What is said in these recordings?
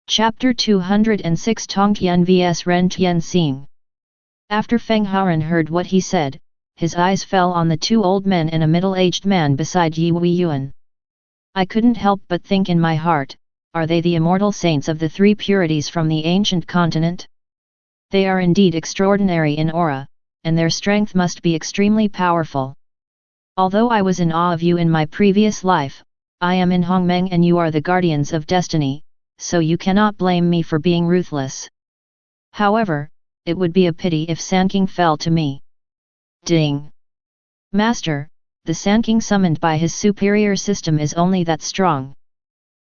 Chapter 206 Tongtian vs Ren Tianxing. After Feng Haoran heard what he said, his eyes fell on the two old men and a middle-aged man beside Yi Weiyuan. I couldn't help but think in my heart, are they the immortal saints of the three purities from the ancient continent? They are indeed extraordinary in aura, and their strength must be extremely powerful. Although I was in awe of you in my previous life, I am in Hongmeng and you are the guardians of destiny, so you cannot blame me for being ruthless. However, it would be a pity if Sanking fell to me. Ding! Master, the Sanking summoned by his superior system is only that strong.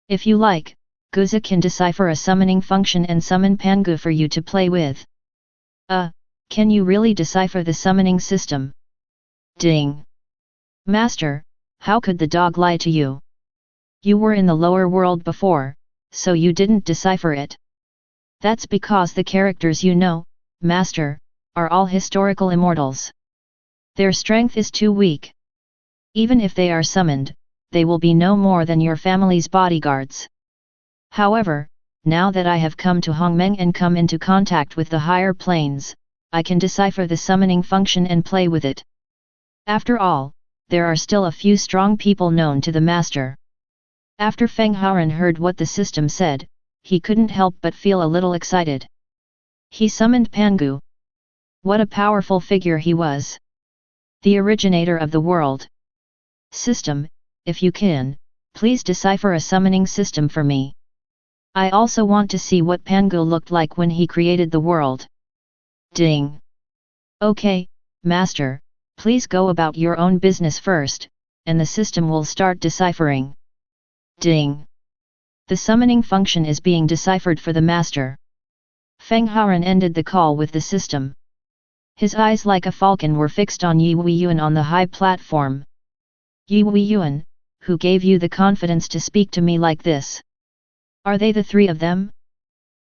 If you like, Guza can decipher a summoning function and summon Pangu for you to play with. Can you really decipher the summoning system? Ding! Master, how could the dog lie to you? You were in the lower world before, so you didn't decipher it. That's because the characters you know, Master, are all historical immortals. Their strength is too weak. Even if they are summoned, they will be no more than your family's bodyguards. However, now that I have come to Hongmeng and come into contact with the higher planes, I can decipher the summoning function and play with it. After all, there are still a few strong people known to the Master. After Feng Haoran heard what the system said, he couldn't help but feel a little excited. He summoned Pangu. What a powerful figure he was! The originator of the world. System, if you can, please decipher a summoning system for me. I also want to see what Pangu looked like when he created the world. Ding! Okay, Master, please go about your own business first, and the system will start deciphering. Ding! The summoning function is being deciphered for the Master. Feng Haoran ended the call with the system. His eyes like a falcon were fixed on Yi Weiyuan on the high platform. Yi Weiyuan, who gave you the confidence to speak to me like this? Are they the three of them?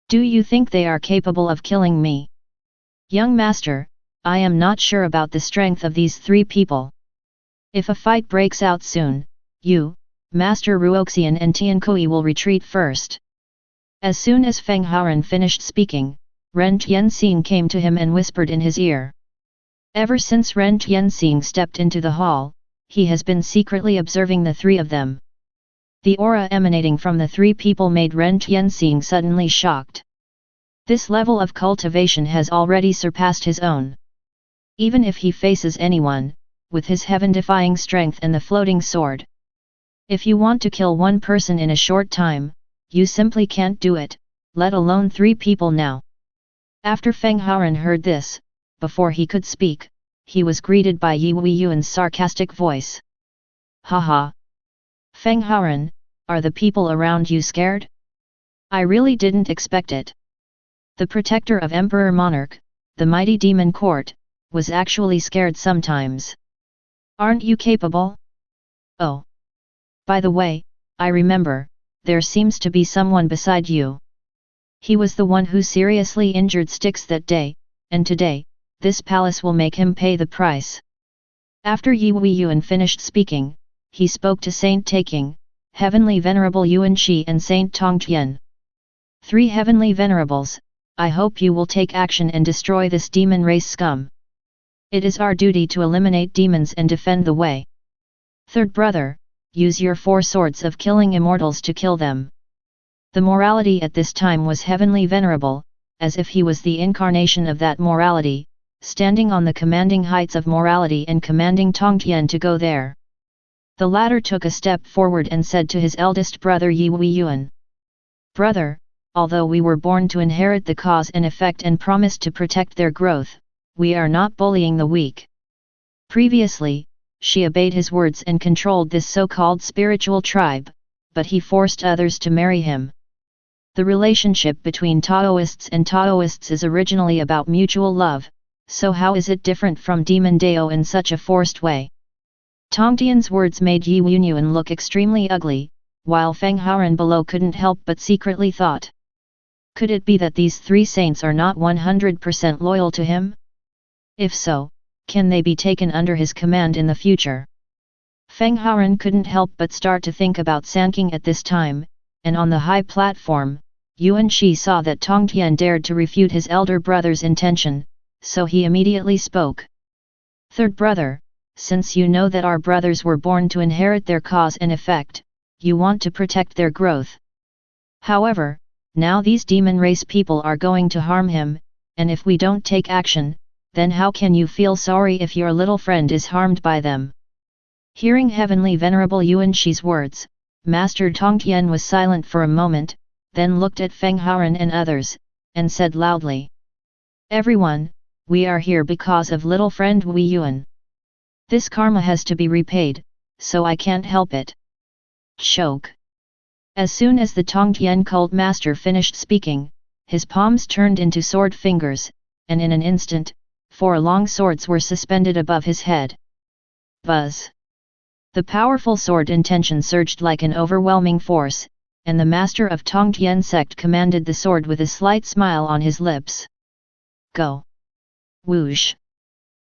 Do you think they are capable of killing me? Young Master, I am not sure about the strength of these three people. If a fight breaks out soon, you, Master Ruoxian and Tiankui will retreat first. As soon as Feng Haoran finished speaking, Ren Tianxing came to him and whispered in his ear. Ever since Ren Tianxing stepped into the hall, he has been secretly observing the three of them. The aura emanating from the three people made Ren Tianxing suddenly shocked. This level of cultivation has already surpassed his own. Even if he faces anyone, with his heaven-defying strength and the floating sword. If you want to kill one person in a short time, you simply can't do it, let alone three people now. After Feng Haoran heard this, before he could speak, he was greeted by Yi Weiyuan's sarcastic voice. Haha! Feng Haoran, are the people around you scared? I really didn't expect it. The protector of Emperor Monarch, the mighty demon court, was actually scared sometimes. Aren't you capable? Oh! By the way, I remember, there seems to be someone beside you. He was the one who seriously injured Styx that day, and today, this palace will make him pay the price. After Yi Weiyuan finished speaking, he spoke to Saint Taking, Heavenly Venerable Yuan Shi and Saint Tongtian. Three Heavenly Venerables, I hope you will take action and destroy this demon race scum. It is our duty to eliminate demons and defend the way. Third brother, use your four swords of killing immortals to kill them. The morality at this time was Heavenly Venerable, as if he was the incarnation of that morality, standing on the commanding heights of morality and commanding Tongtian to go there. The latter took a step forward and said to his eldest brother Yi Weiyuan. Brother, although we were born to inherit the cause and effect and promised to protect their growth, we are not bullying the weak. Previously, she obeyed his words and controlled this so-called spiritual tribe, but he forced others to marry him. The relationship between Taoists and Taoists is originally about mutual love, so how is it different from Demon Dao in such a forced way? Tongtian's words made Yi Weiyuan look extremely ugly, while Feng Haoran below couldn't help but secretly thought. Could it be that these three saints are not 100% loyal to him? If so, can they be taken under his command in the future? Feng Haoran couldn't help but start to think about Sanking at this time, and on the high platform, Yuan Shi saw that Tong Tian dared to refute his elder brother's intention, so he immediately spoke. Third brother, since you know that our brothers were born to inherit their cause and effect, you want to protect their growth. However, now these demon race people are going to harm him, and if we don't take action, then how can you feel sorry if your little friend is harmed by them? Hearing Heavenly Venerable Yuan Shi's words, Master Tong Tian was silent for a moment, then looked at Feng Haoren and others, and said loudly. Everyone, we are here because of little friend Wei Yuan. This karma has to be repaid, so I can't help it. Choke. As soon as the Tong Tian cult master finished speaking, his palms turned into sword fingers, and in an instant, 4 long swords were suspended above his head. Buzz. The powerful sword intention surged like an overwhelming force, and the master of Tong Tian sect commanded the sword with a slight smile on his lips. Go. Whoosh.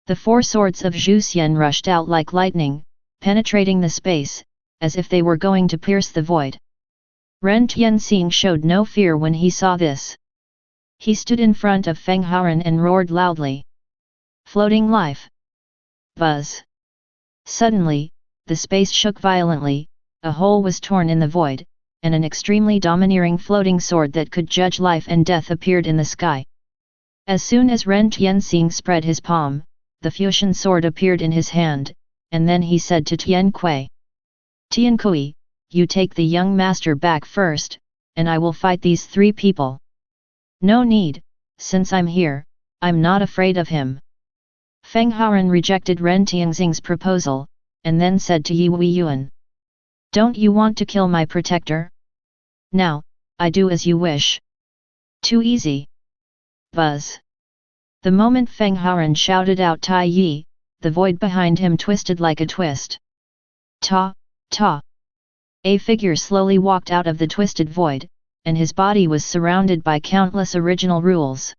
The 4 swords of Zhu Xian rushed out like lightning, penetrating the space, as if they were going to pierce the void. Ren Tianxing showed no fear when he saw this. He stood in front of Feng Haoren and roared loudly. Floating life. Buzz. Suddenly, the space shook violently, a hole was torn in the void, and an extremely domineering floating sword that could judge life and death appeared in the sky. As soon as Ren Tianxing spread his palm, the fusion sword appeared in his hand, and then he said to Tian Kui. Tian Kui, you take the young master back first, and I will fight these 3 people. No need, since I'm here, I'm not afraid of him. Feng Haoren rejected Ren Tianxing's proposal, and then said to Yi Wei Yuan. Don't you want to kill my protector? Now, I do as you wish. Too easy. Buzz. The moment Feng Haoren shouted out Tai Yi, the void behind him twisted like a twist. Ta, ta. A figure slowly walked out of the twisted void, and his body was surrounded by countless original rules.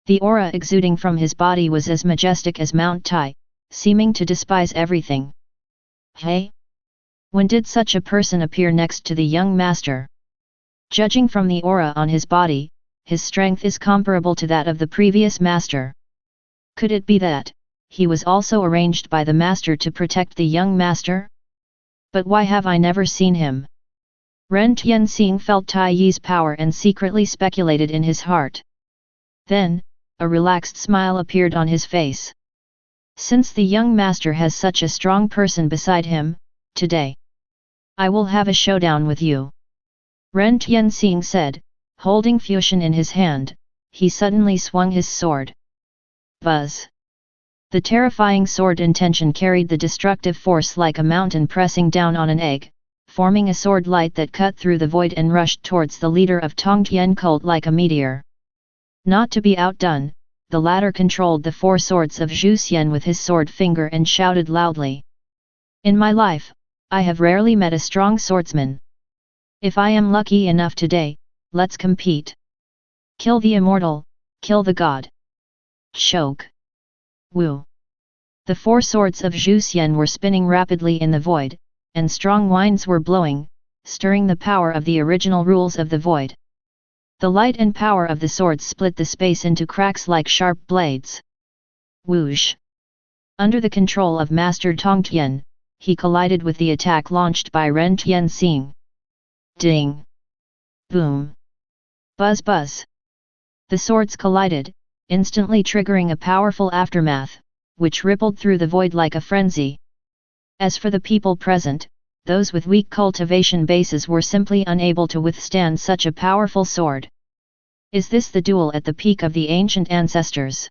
The aura exuding from his body was as majestic as Mount Tai, seeming to despise everything. Hey? When did such a person appear next to the young master? Judging from the aura on his body, his strength is comparable to that of the previous master. Could it be that he was also arranged by the master to protect the young master? But why have I never seen him? Ren Tianxing felt Tai Yi's power and secretly speculated in his heart. Then, a relaxed smile appeared on his face. Since the young master has such a strong person beside him, today I will have a showdown with you. Ren Tianxing said, holding fusion in his hand, he suddenly swung his sword. Buzz. The terrifying sword intention carried the destructive force like a mountain pressing down on an egg, forming a sword light that cut through the void and rushed towards the leader of Tong Tian cult like a meteor. Not to be outdone, the latter controlled the 4 swords of Zhu Xian with his sword finger and shouted loudly. In my life, I have rarely met a strong swordsman. If I am lucky enough today, let's compete. Kill the immortal, kill the god. Choke. Woo. The 4 swords of Zhu Xian were spinning rapidly in the void, and strong winds were blowing, stirring the power of the original rules of the void. The light and power of the swords split the space into cracks like sharp blades. Whoosh. Under the control of Master Tong Tian, he collided with the attack launched by Ren Tianxing. Ding. Boom. Buzz buzz. The swords collided, instantly triggering a powerful aftermath, which rippled through the void like a frenzy. As for the people present, those with weak cultivation bases were simply unable to withstand such a powerful sword. Is this the duel at the peak of the ancient ancestors?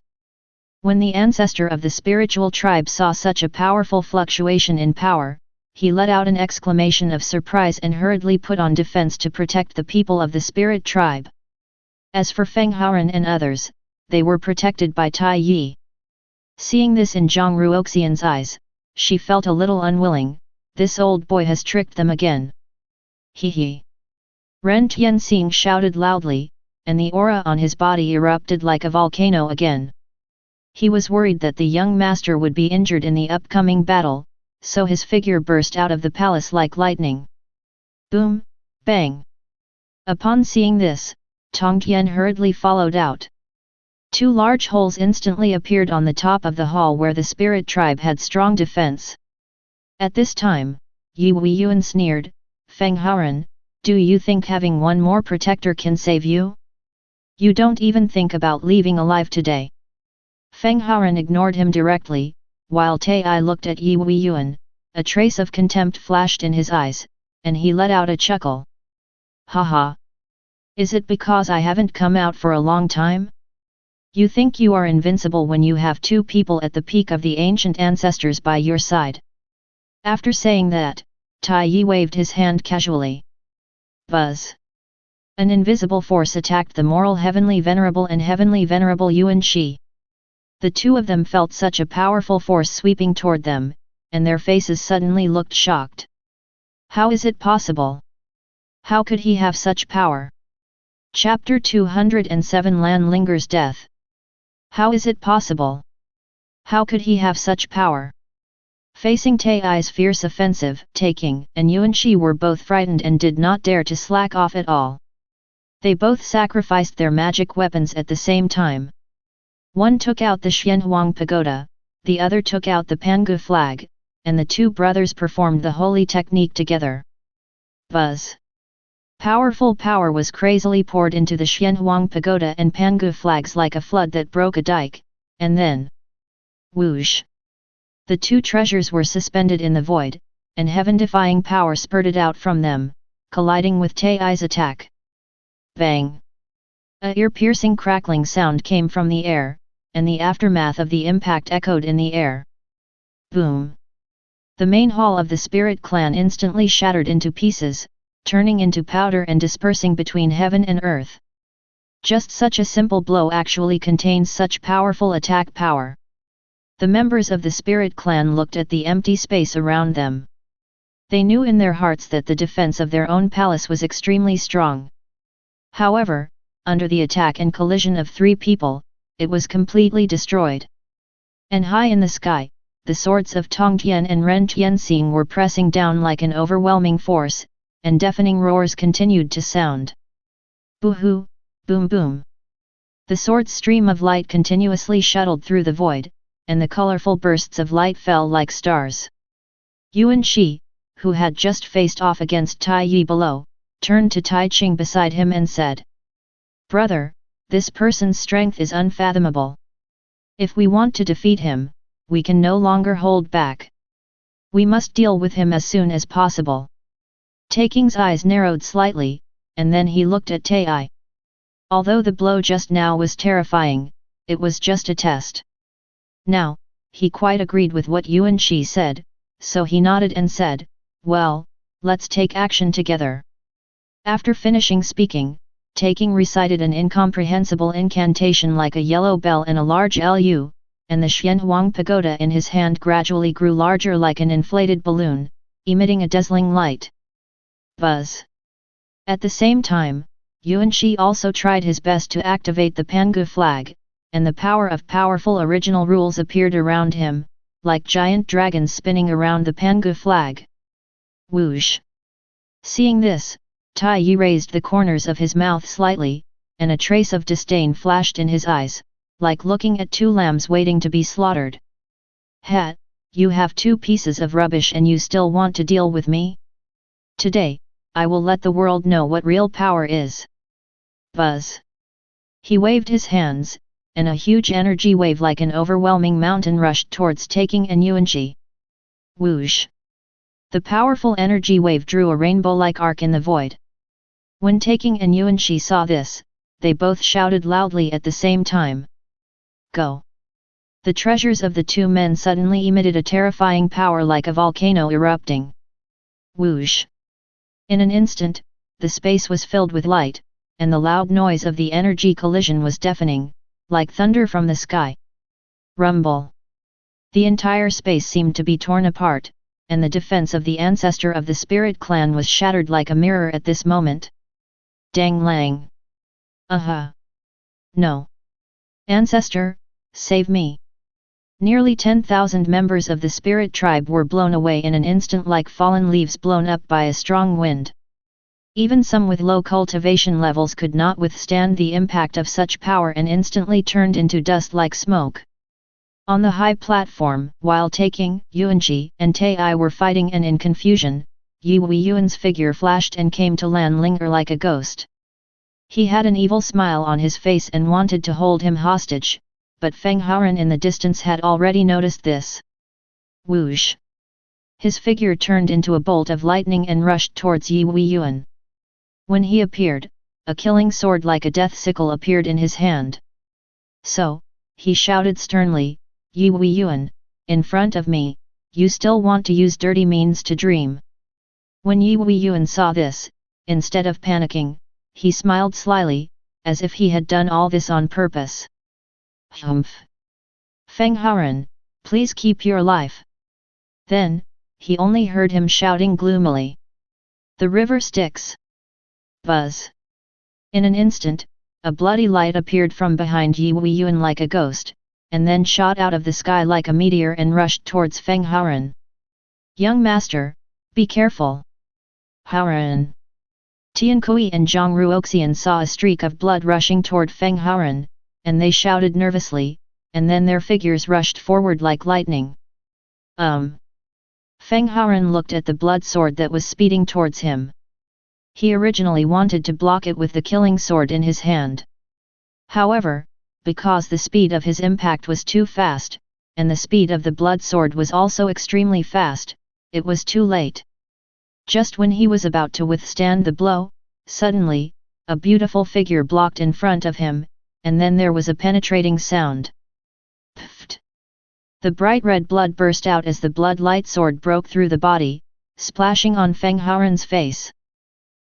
When the ancestor of the spiritual tribe saw such a powerful fluctuation in power, he let out an exclamation of surprise and hurriedly put on defense to protect the people of the spirit tribe. As for Feng Haoren and others, they were protected by Tai Yi. Seeing this in Zhang Ruoxian's eyes, she felt a little unwilling. This old boy has tricked them again. He he. Ren Tianxing shouted loudly, and the aura on his body erupted like a volcano again. He was worried that the young master would be injured in the upcoming battle, so his figure burst out of the palace like lightning. Boom, bang. Upon seeing this, Tongtian hurriedly followed out. 2 large holes instantly appeared on the top of the hall where the spirit tribe had strong defense. At this time, Yi Weiyuan sneered, Feng Haoran, do you think having one more protector can save you? You don't even think about leaving alive today. Feng Haoran ignored him directly, while Tai looked at Yi Weiyuan, a trace of contempt flashed in his eyes, and he let out a chuckle. Haha! Is it because I haven't come out for a long time? You think you are invincible when you have 2 people at the peak of the ancient ancestors by your side. After saying that, Tai Yi waved his hand casually. Buzz! An invisible force attacked the moral heavenly venerable and heavenly venerable Yuan Shi. The 2 of them felt such a powerful force sweeping toward them, and their faces suddenly looked shocked. How is it possible? How could he have such power? Chapter 207 Lan Linger's death. How is it possible? How could he have such power? Facing Tai's fierce offensive, Taking and Yuan Shi were both frightened and did not dare to slack off at all. They both sacrificed their magic weapons at the same time. One took out the Xianhuang pagoda, the other took out the Pangu flag, and the 2 brothers performed the holy technique together. Buzz! Powerful power was crazily poured into the Xianhuang pagoda and Pangu flags like a flood that broke a dike, and then... whoosh! The 2 treasures were suspended in the void, and heaven-defying power spurted out from them, colliding with Tai's attack. Bang! A ear-piercing crackling sound came from the air, and the aftermath of the impact echoed in the air. Boom! The main hall of the spirit clan instantly shattered into pieces, turning into powder and dispersing between heaven and earth. Just such a simple blow actually contains such powerful attack power. The members of the spirit clan looked at the empty space around them. They knew in their hearts that the defense of their own palace was extremely strong. However, under the attack and collision of 3 people, it was completely destroyed. And high in the sky, the swords of Tongtian and Ren Tianxing were pressing down like an overwhelming force, and deafening roars continued to sound. Boo-hoo, boom boom. The sword's stream of light continuously shuttled through the void, and the colorful bursts of light fell like stars. Yuan Shi, who had just faced off against Tai Yi below, turned to Tai Ching beside him and said, Brother, this person's strength is unfathomable. If we want to defeat him, we can no longer hold back. We must deal with him as soon as possible. Taking's eyes narrowed slightly, and then he looked at Tai. Although the blow just now was terrifying, it was just a test. Now, he quite agreed with what Yuan Shi said, so he nodded and said, well, let's take action together. After finishing speaking, Taking recited an incomprehensible incantation like a yellow bell and a large Lu, and the Xianhuang pagoda in his hand gradually grew larger like an inflated balloon, emitting a dazzling light. Buzz! At the same time, Yuan Shi also tried his best to activate the Pangu flag, and the power of powerful original rules appeared around him, like giant dragons spinning around the Pangu flag. Whoosh! Seeing this, Tai Yi raised the corners of his mouth slightly, and a trace of disdain flashed in his eyes, like looking at 2 lambs waiting to be slaughtered. Ha! You have 2 pieces of rubbish and you still want to deal with me? Today, I will let the world know what real power is. Buzz! He waved his hands, and a huge energy wave like an overwhelming mountain rushed towards Taking and Yuan Shi. Whoosh! The powerful energy wave drew a rainbow-like arc in the void. When Taking and Yuan Shi saw this, they both shouted loudly at the same time. Go! The treasures of the 2 men suddenly emitted a terrifying power like a volcano erupting. Whoosh! In an instant, the space was filled with light, and the loud noise of the energy collision was deafening, like thunder from the sky. Rumble! The entire space seemed to be torn apart, and the defense of the ancestor of the spirit clan was shattered like a mirror at this moment. Dang lang! Aha! No! Ancestor, save me! Nearly 10,000 members of the spirit tribe were blown away in an instant like fallen leaves blown up by a strong wind. Even some with low cultivation levels could not withstand the impact of such power and instantly turned into dust like smoke. On the high platform, while taking, Yuanqi and Tai were fighting and in confusion, Yi Weiyuan's figure flashed and came to Lan Linger like a ghost. He had an evil smile on his face and wanted to hold him hostage, but Feng Haoren in the distance had already noticed this. Whoosh! His figure turned into a bolt of lightning and rushed towards Yi Weiyuan. When he appeared, a killing sword like a death sickle appeared in his hand. So, he shouted sternly, Yi Weiyuan, in front of me, you still want to use dirty means to dream. When Yi Weiyuan saw this, instead of panicking, he smiled slyly, as if he had done all this on purpose. Humph! Feng Haoren, please keep your life. Then, he only heard him shouting gloomily. The river Styx. Buzz! In an instant, a bloody light appeared from behind Yi Weiyuan like a ghost, and then shot out of the sky like a meteor and rushed towards Feng Haoren. Young master, be careful! Haoren! Tiankui and Zhang Ruoxian saw a streak of blood rushing toward Feng Haoren, and they shouted nervously, and then their figures rushed forward like lightning. Feng Haoren looked at the blood sword that was speeding towards him. He originally wanted to block it with the killing sword in his hand. However, because the speed of his impact was too fast, and the speed of the blood sword was also extremely fast, it was too late. Just when he was about to withstand the blow, suddenly, a beautiful figure blocked in front of him, and then there was a penetrating sound. Pfft! The bright red blood burst out as the blood light sword broke through the body, splashing on Feng Haoren's face.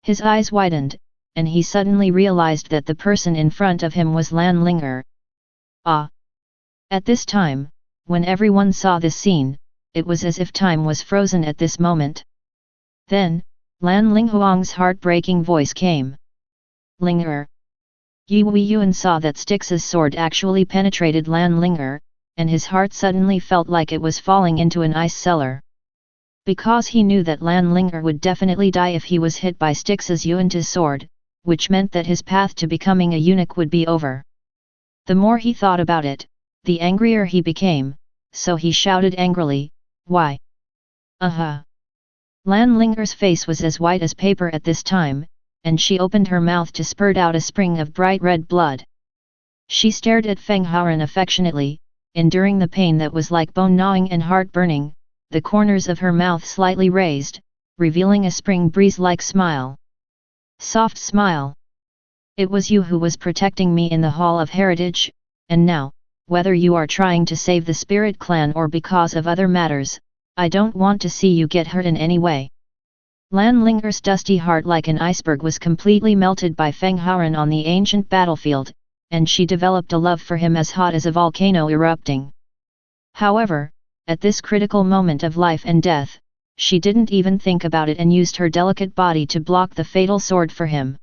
His eyes widened, and he suddenly realized that the person in front of him was Lan Linger. Ah! At this time, when everyone saw this scene, it was as if time was frozen at this moment. Then, Lan Linghuang's heartbreaking voice came. Linger! Yi Weiyuan saw that Styx's sword actually penetrated Lan Linger, and his heart suddenly felt like it was falling into an ice cellar. Because he knew that Lan Linger would definitely die if he was hit by Styx's Yuan's sword, which meant that his path to becoming a eunuch would be over. The more he thought about it, the angrier he became, so he shouted angrily, Why? Lan Linger's face was as white as paper at this time, and she opened her mouth to spurt out a spring of bright red blood. She stared at Feng Haoren affectionately, enduring the pain that was like bone-gnawing and heart-burning, the corners of her mouth slightly raised, revealing a spring breeze-like smile. Soft smile. It was you who was protecting me in the Hall of Heritage, and now, whether you are trying to save the Spirit Clan or because of other matters, I don't want to see you get hurt in any way. Lan Linger's dusty heart like an iceberg was completely melted by Feng Haoren on the ancient battlefield, and she developed a love for him as hot as a volcano erupting. However, at this critical moment of life and death, she didn't even think about it and used her delicate body to block the fatal sword for him.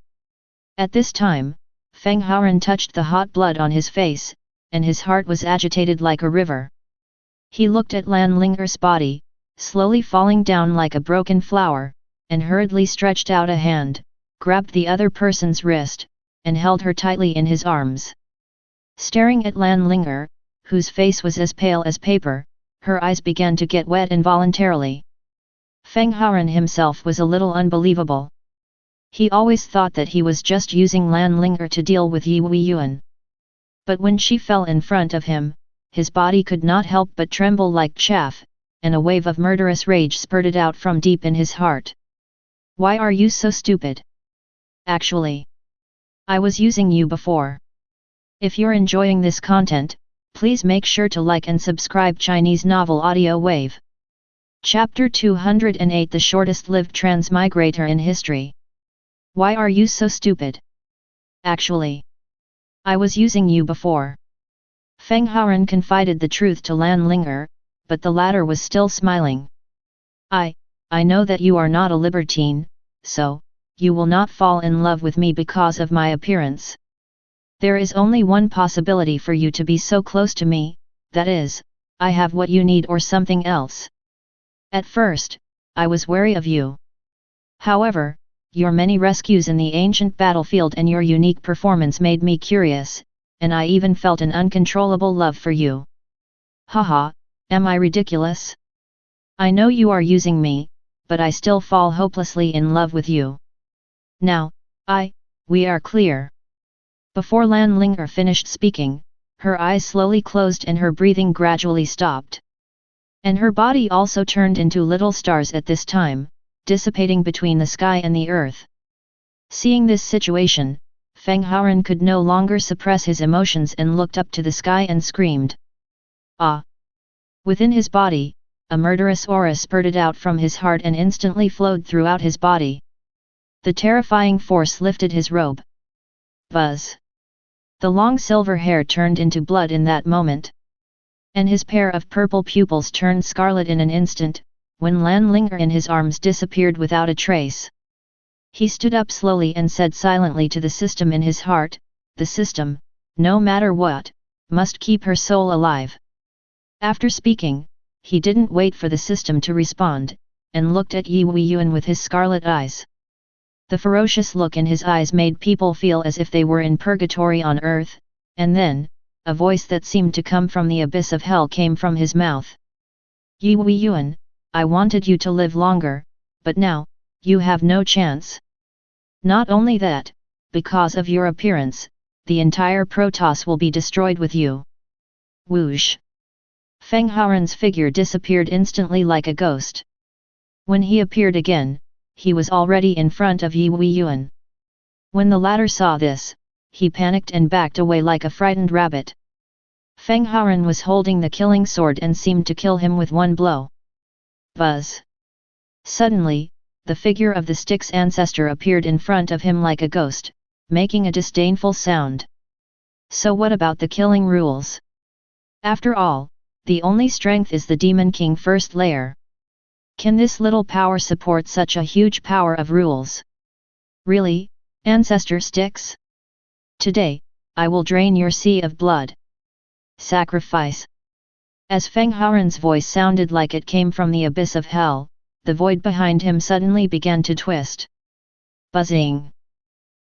At this time, Feng Haoren touched the hot blood on his face, and his heart was agitated like a river. He looked at Lan Linger's body, slowly falling down like a broken flower, and hurriedly stretched out a hand, grabbed the other person's wrist, and held her tightly in his arms. Staring at Lan Linger, whose face was as pale as paper, her eyes began to get wet involuntarily. Feng Haoren himself was a little unbelievable. He always thought that he was just using Lan Linger to deal with Yi Weiyuan. But when she fell in front of him, his body could not help but tremble like chaff, and a wave of murderous rage spurted out from deep in his heart. Why are you so stupid? Actually, I was using you before. If you're enjoying this content, please make sure to like and subscribe Chinese Novel Audiowave. Chapter 208 The shortest-lived transmigrator in history. Why are you so stupid? Actually, I was using you before. Feng Haoren confided the truth to Lan Linger, but the latter was still smiling. I know that you are not a libertine, so, you will not fall in love with me because of my appearance. There is only one possibility for you to be so close to me, that is, I have what you need or something else. At first, I was wary of you. However, your many rescues in the ancient battlefield and your unique performance made me curious, and I even felt an uncontrollable love for you. Haha, am I ridiculous? I know you are using me, but I still fall hopelessly in love with you. Now, we are clear. Before Lan Linger finished speaking, her eyes slowly closed and her breathing gradually stopped. And her body also turned into little stars at this time, dissipating between the sky and the earth. Seeing this situation, Feng Haoran could no longer suppress his emotions and looked up to the sky and screamed. Ah! Within his body, a murderous aura spurted out from his heart and instantly flowed throughout his body. The terrifying force lifted his robe. Buzz! The long silver hair turned into blood in that moment. And his pair of purple pupils turned scarlet in an instant, when Lan Linger in his arms disappeared without a trace. He stood up slowly and said silently to the system in his heart, the system, no matter what, must keep her soul alive. After speaking, he didn't wait for the system to respond, and looked at Yi Weiyuan with his scarlet eyes. The ferocious look in his eyes made people feel as if they were in purgatory on earth, and then, a voice that seemed to come from the abyss of hell came from his mouth. Yi Weiyuan, I wanted you to live longer, but now, you have no chance. Not only that, because of your appearance, the entire Protoss will be destroyed with you. Whoosh! Feng Haoran's figure disappeared instantly like a ghost. When he appeared again, he was already in front of Yi Weiyuan. When the latter saw this, he panicked and backed away like a frightened rabbit. Feng Haoran was holding the killing sword and seemed to kill him with one blow. Buzz! Suddenly, the figure of the Styx ancestor appeared in front of him like a ghost, making a disdainful sound. So what about the killing rules? After all, the only strength is the Demon King first layer. Can this little power support such a huge power of rules? Really, Ancestor Styx? Today, I will drain your sea of blood. Sacrifice. As Feng Haoran's voice sounded like it came from the abyss of hell, the void behind him suddenly began to twist. Buzzing.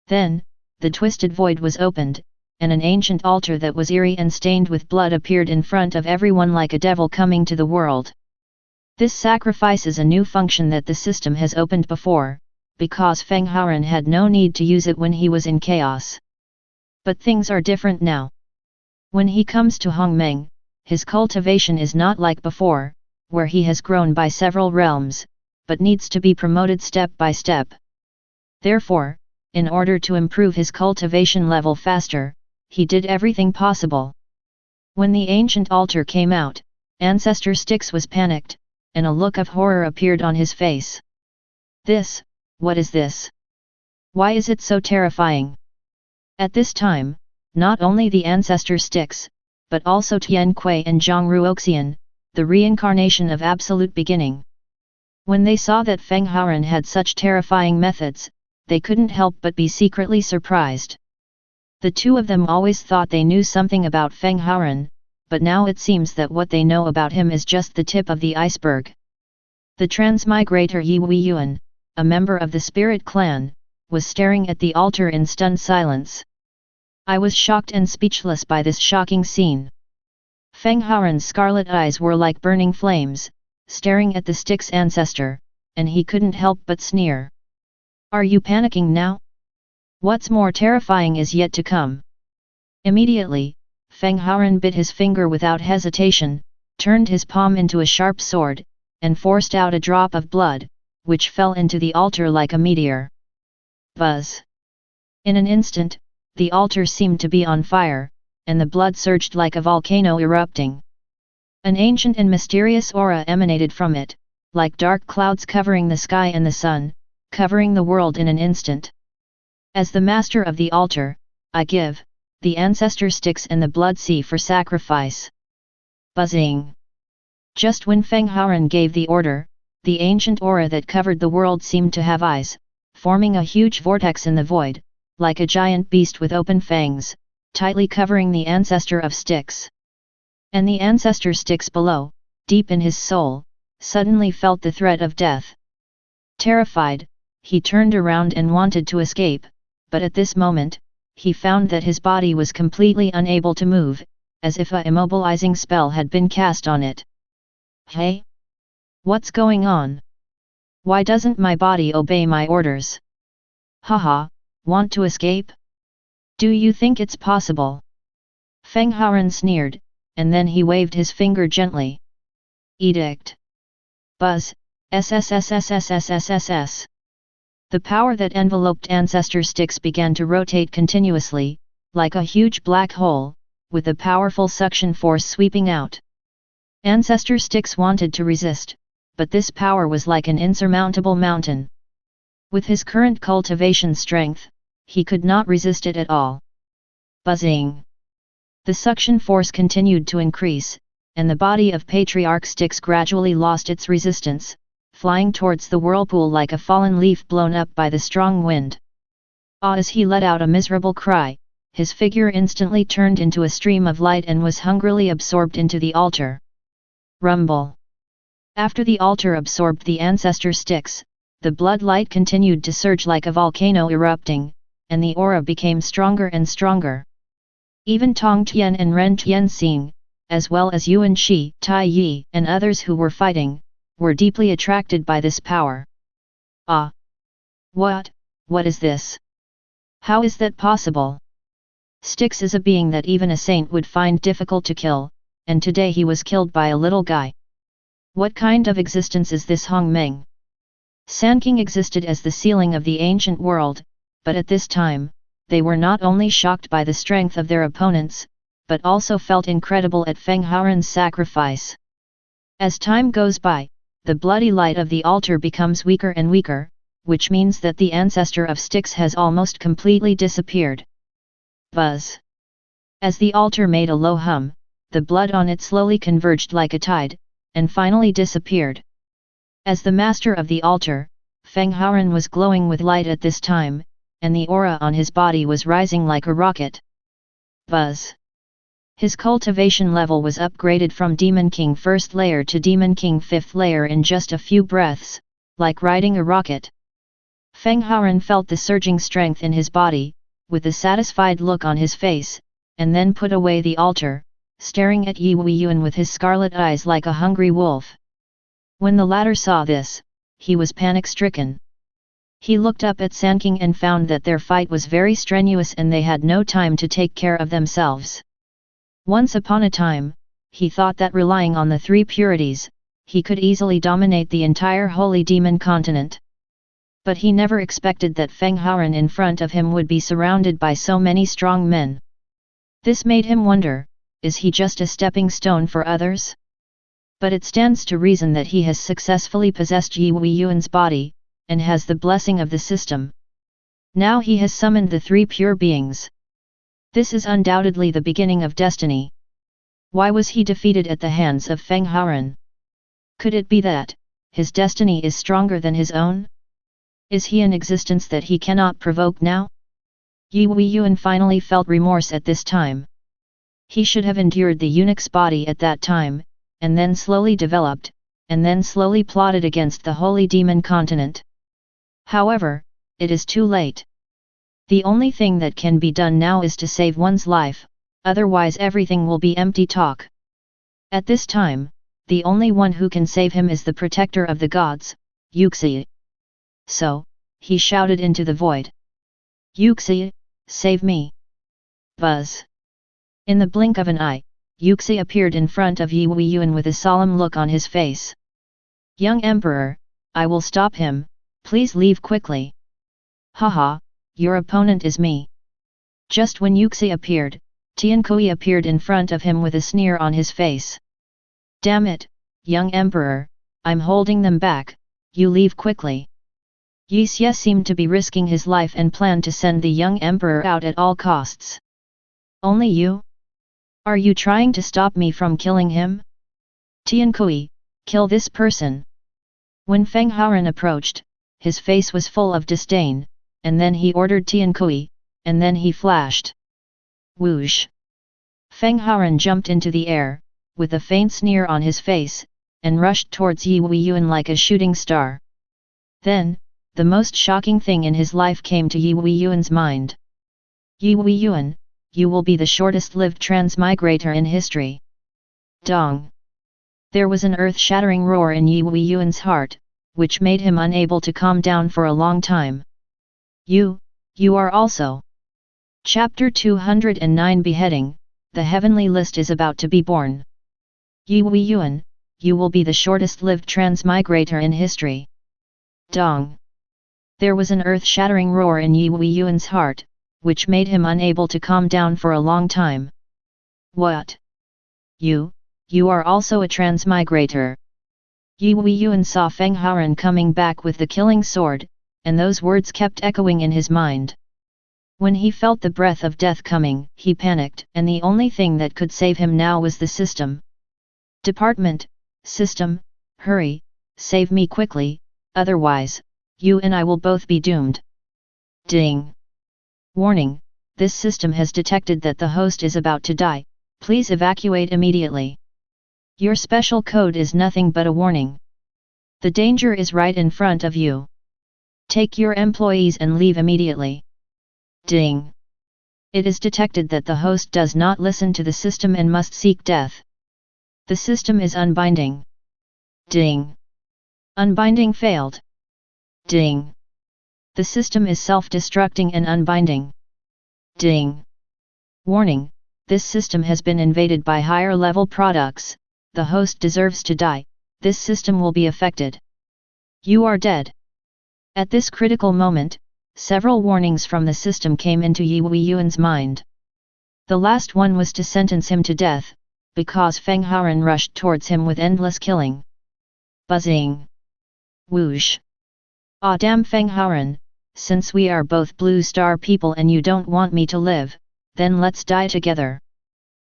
Then, the twisted void was opened, and an ancient altar that was eerie and stained with blood appeared in front of everyone like a devil coming to the world. This sacrifice is a new function that the system has opened before, because Feng Haoran had no need to use it when he was in chaos. But things are different now. When he comes to Hongmeng, his cultivation is not like before, where he has grown by several realms, but needs to be promoted step by step. Therefore, in order to improve his cultivation level faster, he did everything possible. When the ancient altar came out, Ancestor Styx was panicked, and a look of horror appeared on his face. What is this? Why is it so terrifying? At this time, not only the Ancestor Styx, but also Tian Kui and Zhang Ruoxian, the reincarnation of Absolute Beginning. When they saw that Feng Haoran had such terrifying methods, they couldn't help but be secretly surprised. The two of them always thought they knew something about Feng Haoran, but now it seems that what they know about him is just the tip of the iceberg. The TransMigrator Yi Weiyuan, a member of the Spirit Clan, was staring at the altar in stunned silence. I was shocked and speechless by this shocking scene. Feng Haoran's scarlet eyes were like burning flames, staring at the Styx ancestor, and he couldn't help but sneer. Are you panicking now? What's more terrifying is yet to come. Immediately, Feng Haoran bit his finger without hesitation, turned his palm into a sharp sword, and forced out a drop of blood, which fell into the altar like a meteor. Buzz! In an instant, the altar seemed to be on fire, and the blood surged like a volcano erupting. An ancient and mysterious aura emanated from it, like dark clouds covering the sky and the sun, covering the world in an instant. As the master of the altar, I give the Ancestor Styx and the Blood Sea for sacrifice. Buzzing! Just when Feng Haoran gave the order, the ancient aura that covered the world seemed to have eyes, forming a huge vortex in the void, like a giant beast with open fangs, tightly covering the ancestor of Styx. And the ancestor Styx below, deep in his soul, suddenly felt the threat of death. Terrified, he turned around and wanted to escape, but at this moment, he found that his body was completely unable to move, as if a immobilizing spell had been cast on it. Hey? What's going on? Why doesn't my body obey my orders? Haha, want to escape? Do you think it's possible? Feng Haoren sneered, and then he waved his finger gently. Edict. Buzz, SSSSSSSSS. The power that enveloped ancestor sticks began to rotate continuously, like a huge black hole, with a powerful suction force sweeping out. Ancestor sticks wanted to resist, but this power was like an insurmountable mountain. With his current cultivation strength, he could not resist it at all. Buzzing. The suction force continued to increase, and the body of Patriarch Styx gradually lost its resistance, flying towards the whirlpool like a fallen leaf blown up by the strong wind. As he let out a miserable cry, his figure instantly turned into a stream of light and was hungrily absorbed into the altar. Rumble. After the altar absorbed the ancestor Styx, the blood light continued to surge like a volcano erupting, and the aura became stronger and stronger. Even Tong Tian and Ren Tianxing, as well as Yuan Shi, Tai Yi, and others who were fighting, were deeply attracted by this power. Ah! What is this? How is that possible? Styx is a being that even a saint would find difficult to kill, and today he was killed by a little guy. What kind of existence is this Hong Meng? Sanking existed as the ceiling of the ancient world, but at this time, they were not only shocked by the strength of their opponents, but also felt incredible at Feng Haoren's sacrifice. As time goes by, the bloody light of the altar becomes weaker and weaker, which means that the ancestor of Styx has almost completely disappeared. Buzz. As the altar made a low hum, the blood on it slowly converged like a tide, and finally disappeared. As the master of the altar, Feng Haoren was glowing with light at this time, and the aura on his body was rising like a rocket. Buzz. His cultivation level was upgraded from Demon King 1st layer to Demon King 5th layer in just a few breaths, like riding a rocket. Feng Haoren felt the surging strength in his body, with a satisfied look on his face, and then put away the altar, staring at Yi Weiyuan with his scarlet eyes like a hungry wolf. When the latter saw this, he was panic-stricken. He looked up at Sanking and found that their fight was very strenuous and they had no time to take care of themselves. Once upon a time, he thought that relying on the three purities, he could easily dominate the entire holy demon continent. But he never expected that Feng Haoren in front of him would be surrounded by so many strong men. This made him wonder, is he just a stepping stone for others? But it stands to reason that he has successfully possessed Yi Weiyuan's body, and has the blessing of the system. Now he has summoned the three pure beings. This is undoubtedly the beginning of destiny. Why was he defeated at the hands of Feng Haoren? Could it be that his destiny is stronger than his own? Is he an existence that he cannot provoke now? Yi Weiyuan finally felt remorse at this time. He should have endured the eunuch's body at that time, and then slowly developed, and then slowly plotted against the holy demon continent. However, it is too late. The only thing that can be done now is to save one's life, otherwise everything will be empty talk. At this time, the only one who can save him is the protector of the gods, Yuxi. So, he shouted into the void. Yuxi, save me! Buzz. In the blink of an eye, Yuxi appeared in front of Yi Weiyuan with a solemn look on his face. Young Emperor, I will stop him, please leave quickly. Haha, your opponent is me. Just when Yuxi appeared, Tiankui appeared in front of him with a sneer on his face. Damn it, young Emperor, I'm holding them back, you leave quickly. Yi Xie seemed to be risking his life and planned to send the young Emperor out at all costs. Only you? Are you trying to stop me from killing him? Tiankui, kill this person. When Feng Haoren approached, his face was full of disdain, and then he ordered Tiankui, and then he flashed. Whoosh! Feng Haoren jumped into the air, with a faint sneer on his face, and rushed towards Yi Weiyuan like a shooting star. Then, the most shocking thing in his life came to Yi Weiyuan's mind. Yi Weiyuan, you will be the shortest-lived transmigrator in history. Dong. There was an earth-shattering roar in Yi Weiyuan's heart, which made him unable to calm down for a long time. You are also. Chapter 209 Beheading, the heavenly list is about to be born. Yi Weiyuan, you will be the shortest-lived transmigrator in history. Dong. There was an earth-shattering roar in Yi Weiyuan's heart, which made him unable to calm down for a long time. What? You are also a transmigrator. Yi Weiyuan saw Feng Haoran coming back with the killing sword, and those words kept echoing in his mind. When he felt the breath of death coming, he panicked, and the only thing that could save him now was the system. Department, system, hurry, save me quickly, otherwise, you and I will both be doomed. Ding. Warning, this system has detected that the host is about to die, please evacuate immediately. Your special code is nothing but a warning. The danger is right in front of you. Take your employees and leave immediately. Ding. It is detected that the host does not listen to the system and must seek death. The system is unbinding. Ding. Unbinding failed. Ding. The system is self-destructing and unbinding. Ding. Warning, this system has been invaded by higher-level products, the host deserves to die, this system will be affected. You are dead. At this critical moment, several warnings from the system came into Yi Weiyuan's mind. The last one was to sentence him to death, because Feng Haoran rushed towards him with endless killing. Buzzing. Whoosh. Ah damn Feng Haoran, since we are both Blue Star people and you don't want me to live, then let's die together.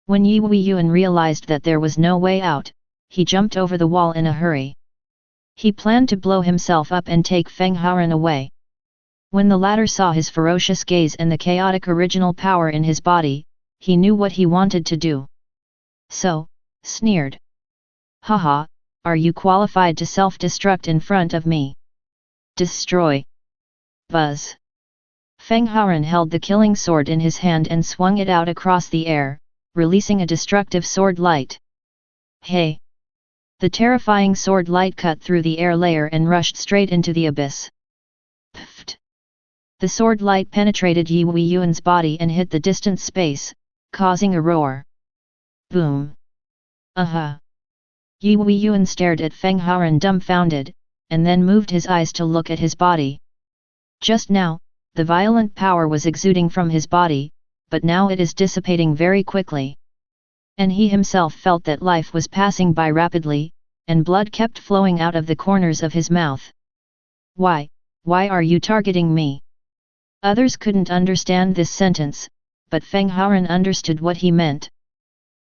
When Yi Weiyuan realized that there was no way out, he jumped over the wall in a hurry. He planned to blow himself up and take Feng Haoran away. When the latter saw his ferocious gaze and the chaotic original power in his body, he knew what he wanted to do. So, sneered. Haha, are you qualified to self-destruct in front of me? Destroy. Buzz. Feng Haoran held the killing sword in his hand and swung it out across the air, releasing a destructive sword light. Hey! The terrifying sword light cut through the air layer and rushed straight into the abyss. Pfft! The sword light penetrated Yi Weiyuan's body and hit the distant space, causing a roar. Boom! Aha! Yi Weiyuan stared at Feng Haoran dumbfounded, and then moved his eyes to look at his body. Just now, the violent power was exuding from his body, but now it is dissipating very quickly. And he himself felt that life was passing by rapidly, and blood kept flowing out of the corners of his mouth. Why are you targeting me? Others couldn't understand this sentence, but Feng Haoran understood what he meant.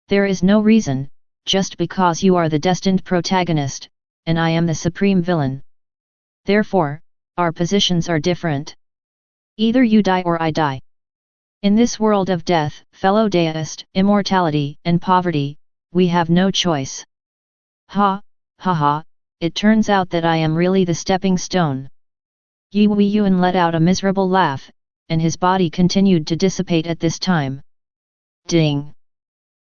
There is no reason, just because you are the destined protagonist, and I am the supreme villain. Therefore, our positions are different. Either you die or I die. In this world of death, fellow deist, immortality, and poverty, we have no choice. Ha, ha ha, it turns out that I am really the stepping stone. Yi Weiyuan let out a miserable laugh, and his body continued to dissipate at this time. Ding!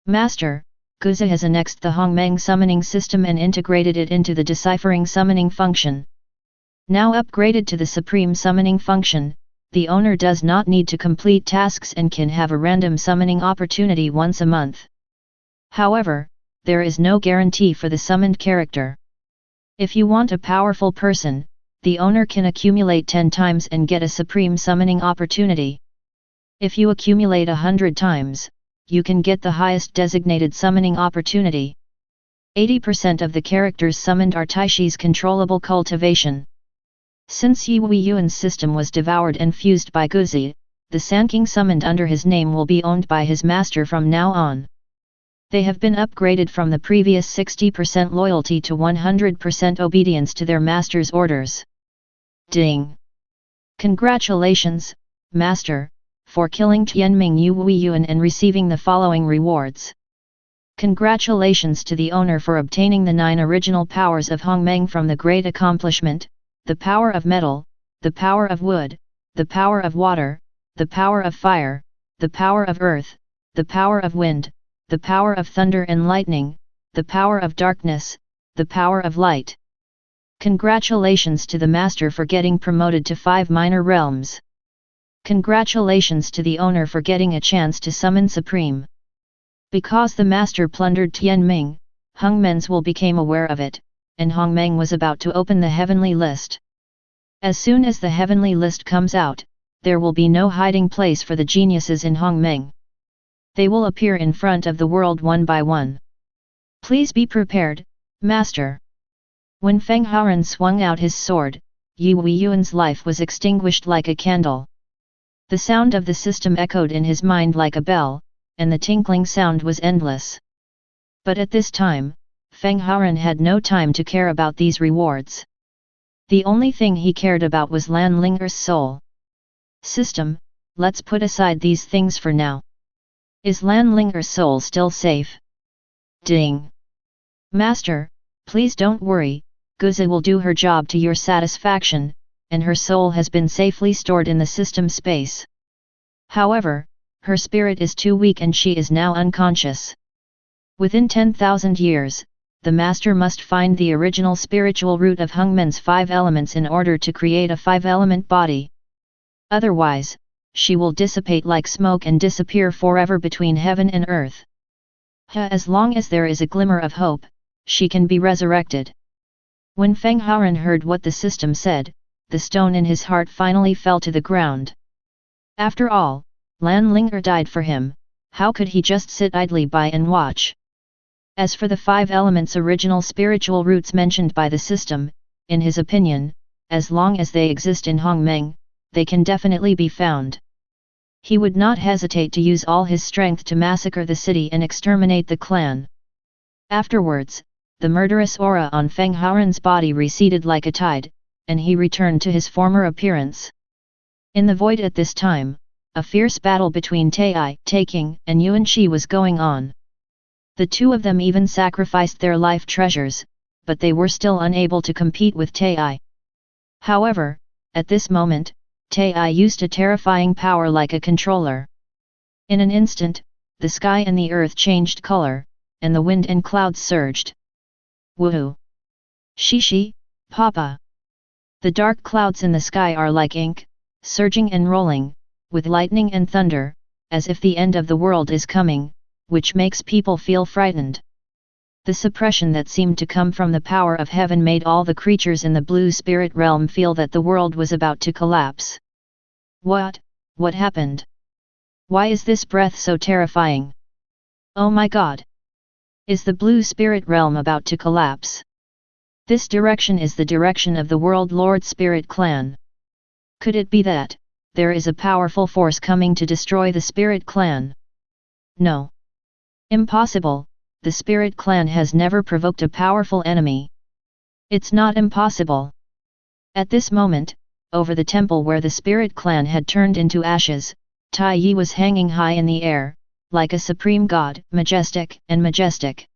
Master, Guzi has annexed the Hongmeng summoning system and integrated it into the deciphering summoning function. Now upgraded to the supreme summoning function, the owner does not need to complete tasks and can have a random summoning opportunity once a month. However, there is no guarantee for the summoned character. If you want a powerful person, the owner can accumulate 10 times and get a supreme summoning opportunity. If you accumulate 100 times, you can get the highest designated summoning opportunity. 80% of the characters summoned are Taishi's controllable cultivation. Since Yi Weiyuan's system was devoured and fused by Guzi, the Sanking summoned under his name will be owned by his master from now on. They have been upgraded from the previous 60% loyalty to 100% obedience to their master's orders. Ding! Congratulations, Master, for killing Tianming Yi Weiyuan and receiving the following rewards. Congratulations to the owner for obtaining the 9 original powers of Hongmeng from the Great Accomplishment, the power of metal, the power of wood, the power of water, the power of fire, the power of earth, the power of wind, the power of thunder and lightning, the power of darkness, the power of light. Congratulations to the master for getting promoted to 5 minor realms. Congratulations to the owner for getting a chance to summon Supreme. Because the master plundered Tianming, Hongmen's became aware of it, and Hongmeng was about to open the heavenly list. As soon as the heavenly list comes out, there will be no hiding place for the geniuses in Hongmeng. They will appear in front of the world one by one. Please be prepared, master. When Feng Haoren swung out his sword, Yi Weiyuan's life was extinguished like a candle. The sound of the system echoed in his mind like a bell, and the tinkling sound was endless. But at this time, Feng Haoren had no time to care about these rewards. The only thing he cared about was Lan Linger's soul. System, let's put aside these things for now. Is Lan Linger's soul still safe? Ding! Master, please don't worry, Guzi will do her job to your satisfaction, and her soul has been safely stored in the system space. However, her spirit is too weak and she is now unconscious. Within 10,000 years, the master must find the original spiritual root of Hongmen's 5 elements in order to create a 5-element body. Otherwise, she will dissipate like smoke and disappear forever between heaven and earth. As long as there is a glimmer of hope, she can be resurrected. When Feng Haoren heard what the system said, the stone in his heart finally fell to the ground. After all, Lan Linger died for him, how could he just sit idly by and watch? As for the 5 elements' original spiritual roots mentioned by the system, in his opinion, as long as they exist in Hongmeng, they can definitely be found. He would not hesitate to use all his strength to massacre the city and exterminate the clan. Afterwards, the murderous aura on Feng Haoren's body receded like a tide, and he returned to his former appearance. In the void at this time, a fierce battle between Taking and Yuanqi was going on. The two of them even sacrificed their life treasures, but they were still unable to compete with Tai. However, at this moment, Tai used a terrifying power like a controller. In an instant, the sky and the earth changed color, and the wind and clouds surged. Woohoo! Shishi, Papa! The dark clouds in the sky are like ink, surging and rolling, with lightning and thunder, as if the end of the world is coming, which makes people feel frightened. The suppression that seemed to come from the power of heaven made all the creatures in the blue spirit realm feel that the world was about to collapse. What happened? Why is this breath so terrifying? Oh my God! Is the blue spirit realm about to collapse? This direction is the direction of the World Lord Spirit Clan. Could it be that there is a powerful force coming to destroy the Spirit Clan? No. Impossible, the Spirit Clan has never provoked a powerful enemy. It's not impossible. At this moment, over the temple where the Spirit Clan had turned into ashes, Tai Yi was hanging high in the air, like a supreme god, majestic and majestic.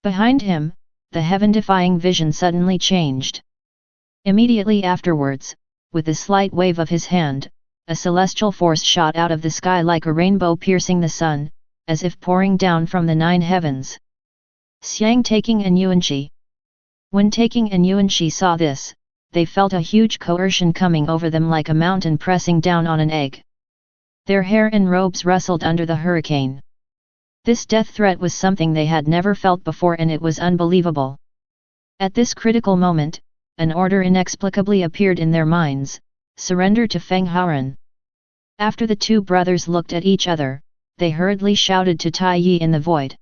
Behind him, the heaven-defying vision suddenly changed. Immediately afterwards, with a slight wave of his hand, a celestial force shot out of the sky like a rainbow piercing the sun, as if pouring down from the 9 heavens. Xiang Taking and Yuanqi. When Taking and Yuanqi saw this, they felt a huge coercion coming over them like a mountain pressing down on an egg. Their hair and robes rustled under the hurricane. This death threat was something they had never felt before, and it was unbelievable. At this critical moment, an order inexplicably appeared in their minds: surrender to Feng Haoren. After the two brothers looked at each other, they hurriedly shouted to Tai Yi in the void.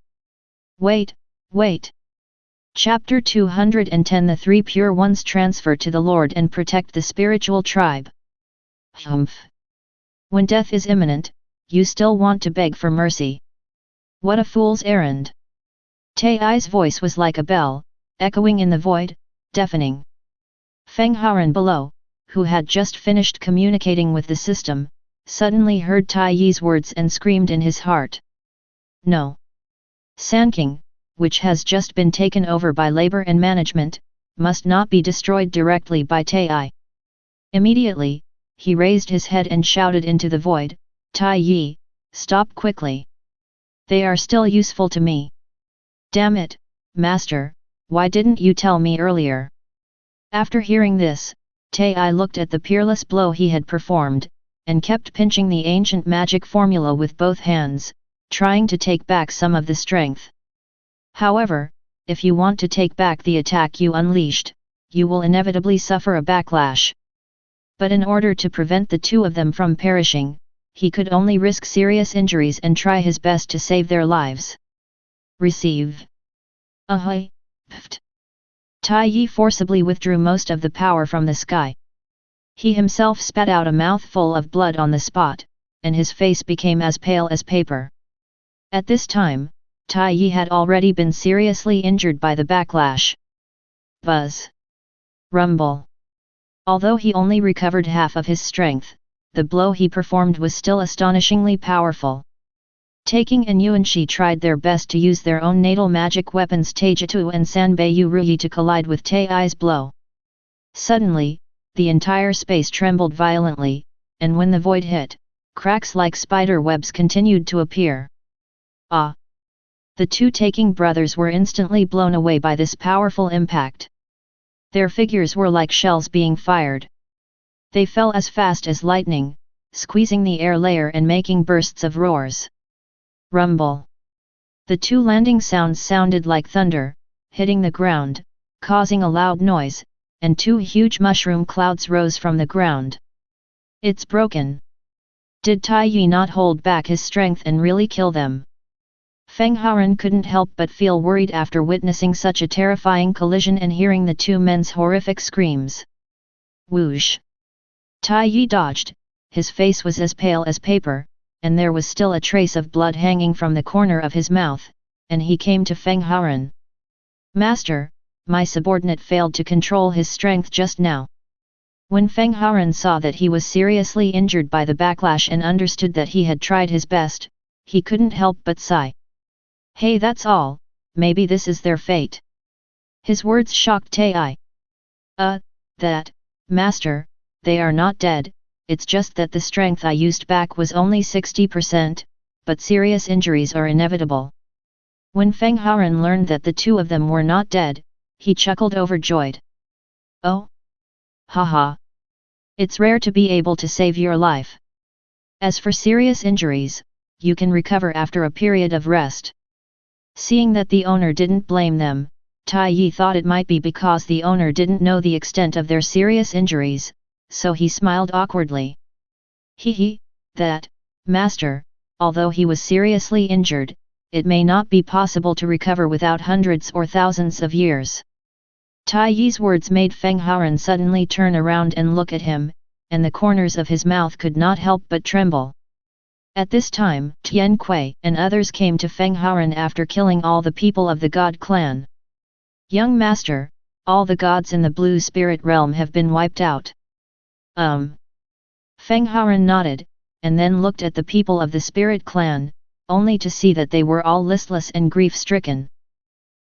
Wait! Chapter 210 The 3 Pure Ones transfer to the Lord and protect the spiritual tribe. Humph! When death is imminent, you still want to beg for mercy. What a fool's errand! Tai's voice was like a bell, echoing in the void, deafening. Feng Haoren below, who had just finished communicating with the system, suddenly heard Tai Yi's words and screamed in his heart. No! Sanking, which has just been taken over by labor and management, must not be destroyed directly by Tai. Immediately, he raised his head and shouted into the void, Tai Yi, stop quickly. They are still useful to me. Damn it, master, why didn't you tell me earlier? After hearing this, Tai looked at the peerless blow he had performed, and kept pinching the ancient magic formula with both hands, trying to take back some of the strength. However, if you want to take back the attack you unleashed, you will inevitably suffer a backlash. But in order to prevent the two of them from perishing, he could only risk serious injuries and try his best to save their lives. Receive. Ahoy, pft. Tai Yi forcibly withdrew most of the power from the sky. He himself spat out a mouthful of blood on the spot, and his face became as pale as paper. At this time, Tai Yi had already been seriously injured by the backlash. Buzz. Rumble. Although he only recovered half of his strength, the blow he performed was still astonishingly powerful. Taking and Yuanxi tried their best to use their own natal magic weapons Taijutsu and Sanbei Ruyi to collide with Tai's blow. Suddenly, the entire space trembled violently, and when the void hit, cracks like spider webs continued to appear. Ah! The two Taking brothers were instantly blown away by this powerful impact. Their figures were like shells being fired. They fell as fast as lightning, squeezing the air layer and making bursts of roars. Rumble. The two landing sounds sounded like thunder, hitting the ground, causing a loud noise, and two huge mushroom clouds rose from the ground. It's broken. Did Tai Yi not hold back his strength and really kill them? Feng Haoren couldn't help but feel worried after witnessing such a terrifying collision and hearing the two men's horrific screams. Whoosh! Tai Yi dodged, his face was as pale as paper, and there was still a trace of blood hanging from the corner of his mouth, and he came to Feng Haoren. Master, my subordinate failed to control his strength just now. When Feng Haoren saw that he was seriously injured by the backlash and understood that he had tried his best, he couldn't help but sigh. Hey, that's all, maybe this is their fate. His words shocked Tai. Master, they are not dead, it's just that the strength I used back was only 60%, but serious injuries are inevitable. When Feng Haoren learned that the two of them were not dead, he chuckled overjoyed. Oh? Haha. It's rare to be able to save your life. As for serious injuries, you can recover after a period of rest. Seeing that the owner didn't blame them, Tai Yi thought it might be because the owner didn't know the extent of their serious injuries, so he smiled awkwardly. Master, although he was seriously injured, it may not be possible to recover without hundreds or thousands of years. Tai Yi's words made Feng Haoren suddenly turn around and look at him, and the corners of his mouth could not help but tremble. At this time, Tian Kui and others came to Feng Haoren after killing all the people of the God clan. Young master, all the gods in the blue spirit realm have been wiped out. Feng Haoren nodded, and then looked at the people of the spirit clan, only to see that they were all listless and grief-stricken.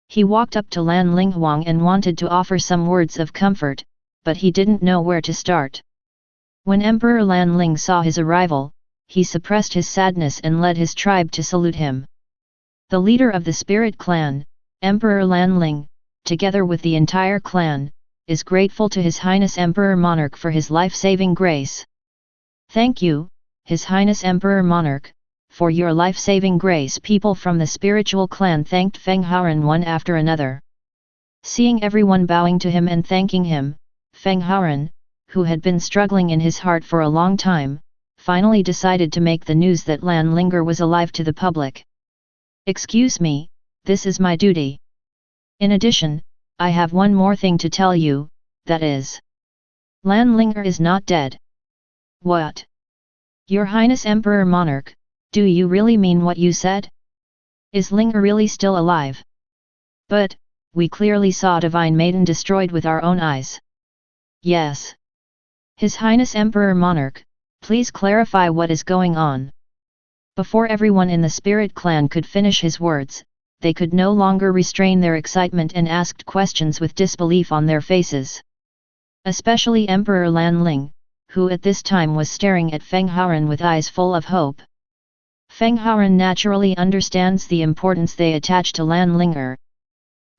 He walked up to Lan Linghuang and wanted to offer some words of comfort, but he didn't know where to start. When Emperor Lan Ling saw his arrival, he suppressed his sadness and led his tribe to salute him. The leader of the spirit clan, Emperor Lan Ling, together with the entire clan, is grateful to His Highness Emperor Monarch for his life-saving grace. Thank you, His Highness Emperor Monarch, for your life-saving grace. People from the spiritual clan thanked Feng Haoren one after another. Seeing everyone bowing to him and thanking him, Feng Haoren, who had been struggling in his heart for a long time, finally decided to make the news that Lan Linger was alive to the public. Excuse me, this is my duty. In addition, I have one more thing to tell you, that is, Lan Linger is not dead. What? Your Highness Emperor Monarch, do you really mean what you said? Is Linger really still alive? But, we clearly saw Divine Maiden destroyed with our own eyes. Yes. His Highness Emperor Monarch, please clarify what is going on. Before everyone in the spirit clan could finish his words, they could no longer restrain their excitement and asked questions with disbelief on their faces. Especially Emperor Lan Ling, who at this time was staring at Feng Haoren with eyes full of hope. Feng Haoren naturally understands the importance they attach to Lan Linger.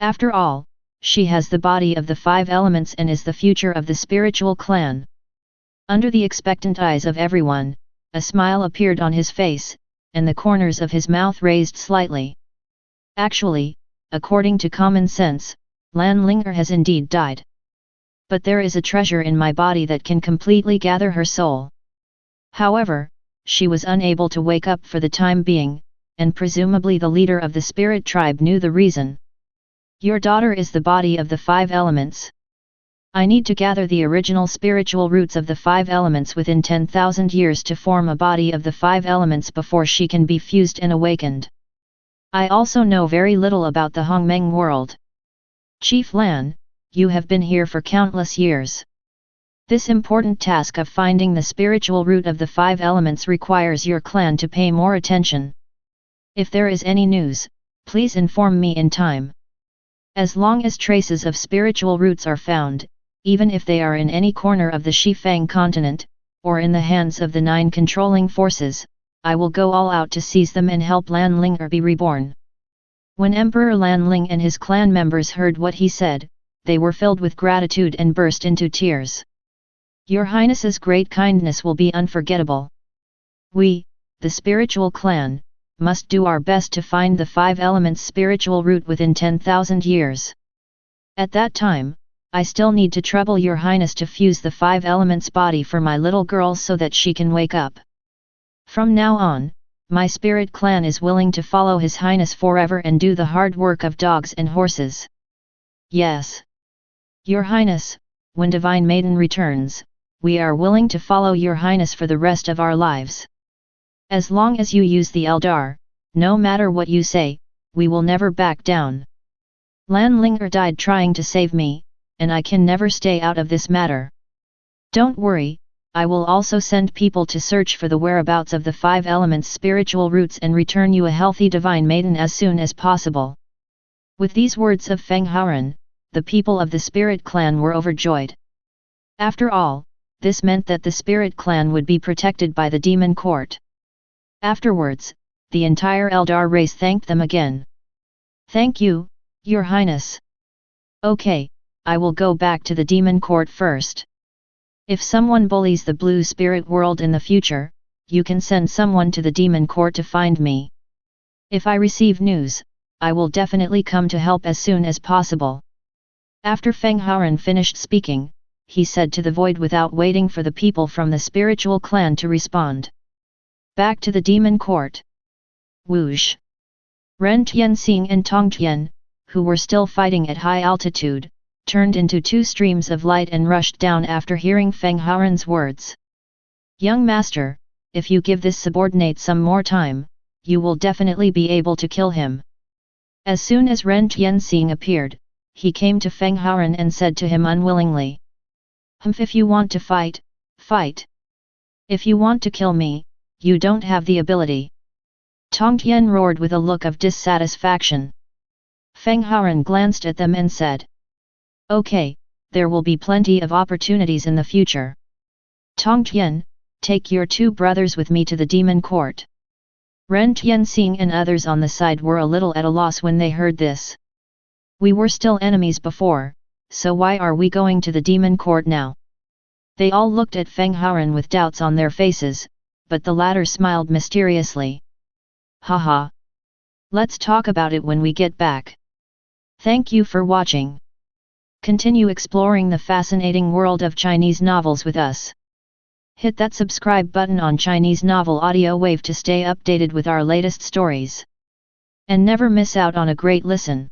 After all, she has the body of the 5 elements and is the future of the spiritual clan. Under the expectant eyes of everyone, a smile appeared on his face, and the corners of his mouth raised slightly. Actually, according to common sense, Lan Linger has indeed died. But there is a treasure in my body that can completely gather her soul. However, she was unable to wake up for the time being, and presumably the leader of the spirit tribe knew the reason. Your daughter is the body of the 5 elements. I need to gather the original spiritual roots of the 5 elements within 10,000 years to form a body of the 5 elements before she can be fused and awakened. I also know very little about the Hongmeng world. Chief Lan, you have been here for countless years. This important task of finding the spiritual root of the 5 elements requires your clan to pay more attention. If there is any news, please inform me in time. As long as traces of spiritual roots are found, even if they are in any corner of the Shifang continent, or in the hands of the 9 controlling forces, I will go all out to seize them and help Lan Linger be reborn. When Emperor Lan Ling and his clan members heard what he said, they were filled with gratitude and burst into tears. Your Highness's great kindness will be unforgettable. We, the spiritual clan, must do our best to find the 5 elements' spiritual root within 10,000 years. At that time, I still need to trouble your Highness to fuse the 5 elements' body for my little girl so that she can wake up. From now on, my spirit clan is willing to follow His Highness forever and do the hard work of dogs and horses. Yes. Your Highness, when Divine Maiden returns, we are willing to follow your Highness for the rest of our lives. As long as you use the Eldar, no matter what you say, we will never back down. Lan Linger died trying to save me, and I can never stay out of this matter. Don't worry, I will also send people to search for the whereabouts of the 5 elements' spiritual roots and return you a healthy Divine Maiden as soon as possible. With these words of Feng Haoren, the people of the Spirit Clan were overjoyed. After all, this meant that the Spirit Clan would be protected by the Demon Court. Afterwards, the entire Eldar race thanked them again. Thank you, Your Highness. Okay, I will go back to the Demon Court first. If someone bullies the Blue Spirit World in the future, you can send someone to the Demon Court to find me. If I receive news, I will definitely come to help as soon as possible. After Feng Haoren finished speaking, he said to the void without waiting for the people from the spiritual clan to respond. Back to the Demon Court. Whoosh! Ren Tianxing and Tong Tian, who were still fighting at high altitude, turned into 2 streams of light and rushed down after hearing Feng Haoren's words. Young master, if you give this subordinate some more time, you will definitely be able to kill him. As soon as Ren Tianxing appeared, he came to Feng Haoren and said to him unwillingly. If you want to fight, fight. If you want to kill me, you don't have the ability. Tong Tian roared with a look of dissatisfaction. Feng Haoren glanced at them and said. Okay, there will be plenty of opportunities in the future. Tong Tian, take your 2 brothers with me to the Demon Court. Ren Tianxing and others on the side were a little at a loss when they heard this. We were still enemies before, so why are we going to the Demon Court now? They all looked at Feng Haoren with doubts on their faces, but the latter smiled mysteriously. Haha. Let's talk about it when we get back. Thank you for watching. Continue exploring the fascinating world of Chinese novels with us. Hit that subscribe button on Chinese Novel Audiowave to stay updated with our latest stories. And never miss out on a great listen.